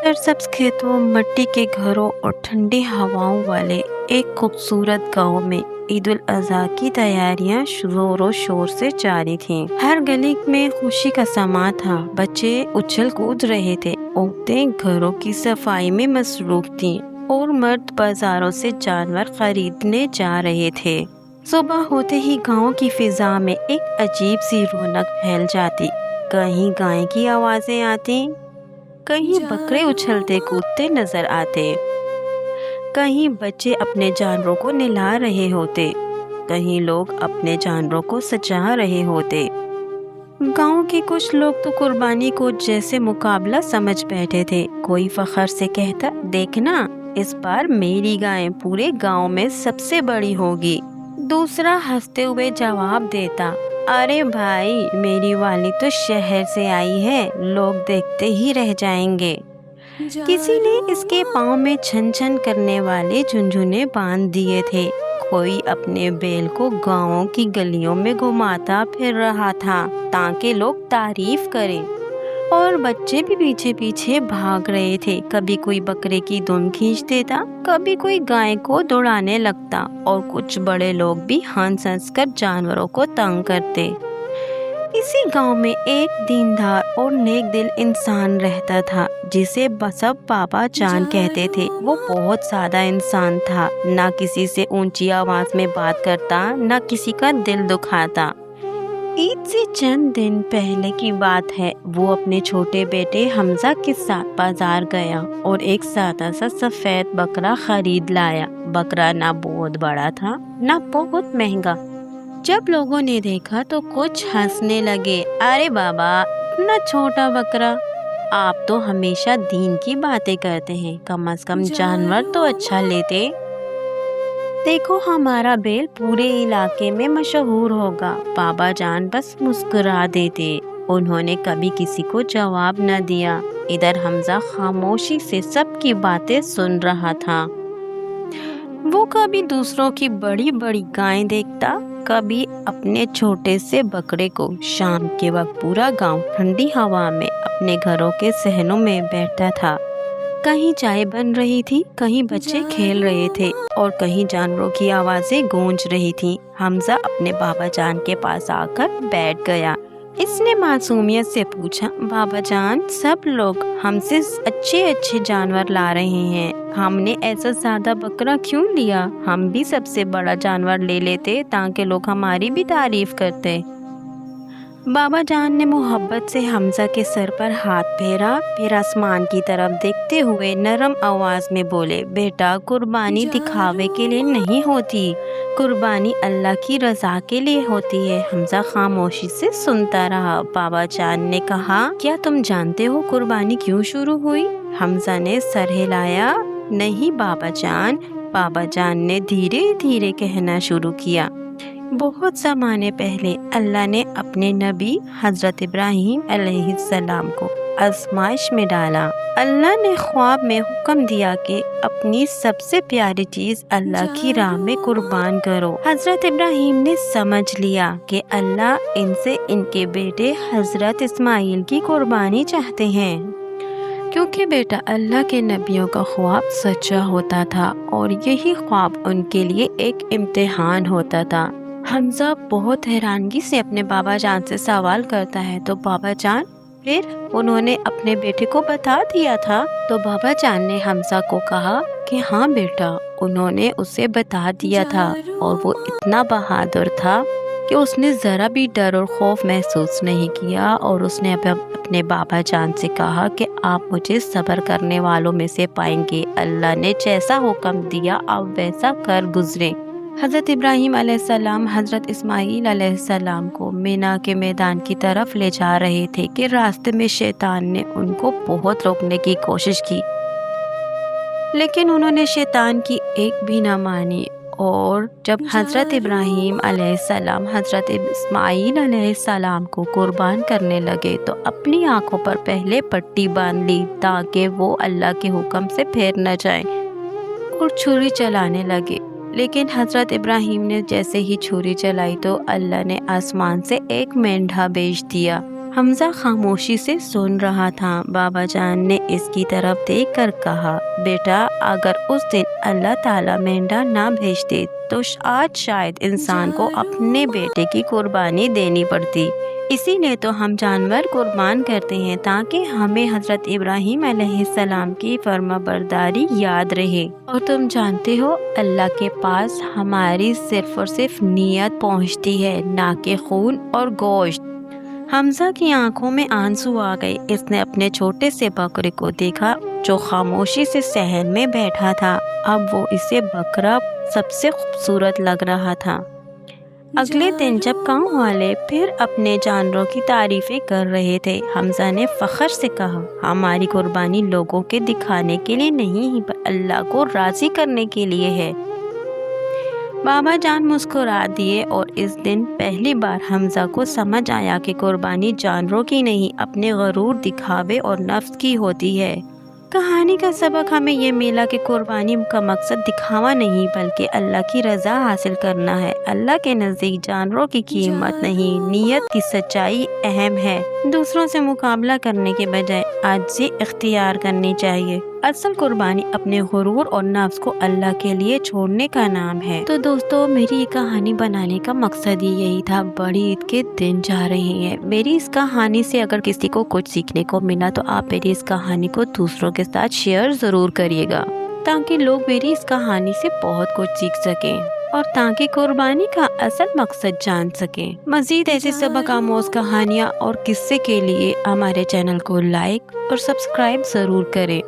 सरसब्ज खेतों, मिट्टी के घरों और ठंडी हवाओं वाले एक खूबसूरत गांव में ईद उल अजहा की तैयारियां जोरों शोर से जारी थीं। हर गली में खुशी का समा था। बच्चे उछल कूद रहे थे, औरतें घरों की सफाई में मसरूफ थीं और मर्द बाजारों से जानवर खरीदने जा रहे थे। सुबह होते ही गांव की फिजा में एक अजीब सी रौनक फैल जाती। कहीं गाय की आवाजें आती, कहीं बकरे उछलते कूदते नजर आते, कहीं बच्चे अपने जानवरों को नहला रहे होते, कहीं लोग अपने जानवरों को सजा रहे होते। गांव के कुछ लोग तो कुर्बानी को जैसे मुकाबला समझ बैठे थे। कोई फखर से कहता, देखना इस बार मेरी गाय पूरे गांव में सबसे बड़ी होगी। दूसरा हंसते हुए जवाब देता, अरे भाई, मेरी वाली तो शहर से आई है, लोग देखते ही रह जाएंगे। किसी ने इसके पाँव में छन छन करने वाले झुनझुने बांध दिए थे। कोई अपने बैल को गांवों की गलियों में घुमाता फिर रहा था ताकि लोग तारीफ करें, और बच्चे भी पीछे पीछे भाग रहे थे। कभी कोई बकरे की दुम खींच देता, कभी कोई गाय को दौड़ाने लगता, और कुछ बड़े लोग भी हंस हंस कर जानवरों को तंग करते। इसी गांव में एक दीनदार और नेक दिल इंसान रहता था जिसे सब बाबा जान कहते थे। वो बहुत सादा इंसान था, ना किसी से ऊंची आवाज में बात करता, ना किसी का दिल दुखाता। ईद से चंद दिन पहले की बात है। वो अपने छोटे बेटे हमजा के साथ बाजार गया और एक सादा सा सफेद बकरा खरीद लाया। बकरा ना बहुत बड़ा था, ना बहुत महंगा। जब लोगों ने देखा तो कुछ हंसने लगे, अरे बाबा, इतना छोटा बकरा, आप तो हमेशा दीन की बातें करते हैं, कम से कम जानवर तो अच्छा लेते। देखो, हमारा बैल पूरे इलाके में मशहूर होगा। बाबा जान बस मुस्कुरा देते। उन्होंने कभी किसी को जवाब न दिया। इधर हमजा खामोशी से सबकी बातें सुन रहा था। वो कभी दूसरों की बड़ी बड़ी गायें देखता, कभी अपने छोटे से बकरे को। शाम के वक्त पूरा गांव ठंडी हवा में अपने घरों के सहनों में बैठा था। कहीं चाय बन रही थी, कहीं बच्चे खेल रहे थे, और कहीं जानवरों की आवाजें गूंज रही थीं। हमजा अपने बाबा जान के पास आकर बैठ गया। इसने मासूमियत से पूछा, बाबा जान, सब लोग हमसे अच्छे अच्छे जानवर ला रहे हैं, हमने ऐसा सादा बकरा क्यों लिया? हम भी सबसे बड़ा जानवर ले लेते ताकि लोग हमारी भी तारीफ करते। बाबा जान ने मोहब्बत से हमजा के सर पर हाथ फेरा, फिर आसमान की तरफ देखते हुए नरम आवाज में बोले, बेटा, कुर्बानी दिखावे के लिए नहीं होती, कुर्बानी अल्लाह की रजा के लिए होती है। हमजा खामोशी से सुनता रहा। बाबा जान ने कहा, क्या तुम जानते हो कुर्बानी क्यों शुरू हुई? हमजा ने सर हिलाया। नहीं बाबा जान। बाबा जान ने धीरे धीरे कहना शुरू किया, बहुत ज़माने पहले अल्लाह ने अपने नबी हज़रत इब्राहीम अलैहिस्सलाम को आजमाइश में डाला। अल्लाह ने ख्वाब में हुक्म दिया कि अपनी सबसे प्यारी चीज़ अल्लाह की राह में कुर्बान करो। हज़रत इब्राहीम ने समझ लिया कि अल्लाह इनसे इनके बेटे हज़रत इस्माइल की कुर्बानी चाहते हैं, क्योंकि बेटा अल्लाह के नबियों का ख्वाब सच्चा होता था और यही ख्वाब उनके लिए एक इम्तिहान होता था। हमजा बहुत हैरानगी से अपने बाबा जान से सवाल करता है, तो बाबा जान, फिर उन्होंने अपने बेटे को बता दिया था? तो बाबा जान ने हमजा को कहा कि हाँ बेटा, उन्होंने उसे बता दिया था, और वो इतना बहादुर था कि उसने ज़रा भी डर और खौफ महसूस नहीं किया, और उसने अपने बाबा जान से कहा कि आप मुझे सब्र करने वालों में से पाएंगे। अल्लाह ने जैसा हुक्म दिया आप वैसा कर गुजरे। हज़रत इब्राहीम अलैहिस्सलाम हज़रत इस्माईल अलैहिस्सलाम को मीना के मैदान की तरफ ले जा रहे थे कि रास्ते में शैतान ने उनको बहुत रोकने की कोशिश की, लेकिन उन्होंने शैतान की एक भी ना मानी। और जब हज़रत इब्राहीम अलैहिस्सलाम हज़रत इस्माईल अलैहिस्सलाम को कुर्बान करने लगे तो अपनी आंखों पर पहले पट्टी बांध ली ताकि वो अल्लाह के हुक्म से फेर न जाएं, और छुरी चलाने लगे। लेकिन हज़रत इब्राहीम ने जैसे ही छुरी चलाई तो अल्लाह ने आसमान से एक मेंढा भेज दिया। حمزہ خاموشی سے سن رہا تھا۔ بابا جان نے اس کی طرف دیکھ کر کہا، بیٹا اگر اس دن اللہ تعالیٰ مینڈا نہ بھیجتے تو آج شاید انسان کو اپنے بیٹے کی قربانی دینی پڑتی۔ اسی لیے تو ہم جانور قربان کرتے ہیں تاکہ ہمیں حضرت ابراہیم علیہ السلام کی فرما برداری یاد رہے۔ اور تم جانتے ہو اللہ کے پاس ہماری صرف اور صرف نیت پہنچتی ہے، نہ کہ خون اور گوشت۔ حمزہ کی آنکھوں میں آنسو آ گئے۔ اس نے اپنے چھوٹے سے بکرے کو دیکھا جو خاموشی سے صحن میں بیٹھا تھا۔ اب وہ اسے بکرا سب سے خوبصورت لگ رہا تھا۔ اگلے دن جب گاؤں والے پھر اپنے جانوروں کی تعریفیں کر رہے تھے، حمزہ نے فخر سے کہا، ہماری قربانی لوگوں کے دکھانے کے لیے نہیں پر اللہ کو راضی کرنے کے لیے ہے۔ بابا جان مسکرا دیے اور اس دن پہلی بار حمزہ کو سمجھ آیا کہ قربانی جانوروں کی نہیں، اپنے غرور، دکھاوے اور نفس کی ہوتی ہے۔ کہانی کا سبق ہمیں یہ ملا کہ قربانی کا مقصد دکھاوا نہیں بلکہ اللہ کی رضا حاصل کرنا ہے۔ اللہ کے نزدیک جانوروں کی قیمت نہیں، نیت کی سچائی اہم ہے۔ دوسروں سے مقابلہ کرنے کے بجائے عاجزی اختیار کرنی چاہیے۔ اصل قربانی اپنے غرور اور نفس کو اللہ کے لیے چھوڑنے کا نام ہے۔ تو دوستو، میری یہ کہانی بنانے کا مقصد ہی یہی تھا۔ بڑی عید کے دن جا رہے ہیں، میری اس کہانی سے اگر کسی کو کچھ سیکھنے کو ملا تو آپ میری اس کہانی کو دوسروں کے ساتھ شیئر ضرور کریے گا تاکہ لوگ میری اس کہانی سے بہت کچھ سیکھ سکیں اور تاکہ قربانی کا اصل مقصد جان سکیں۔ مزید ایسے سبق آموز کہانیاں اور قصے کے لیے ہمارے چینل کو لائک اور سبسکرائب ضرور کریں۔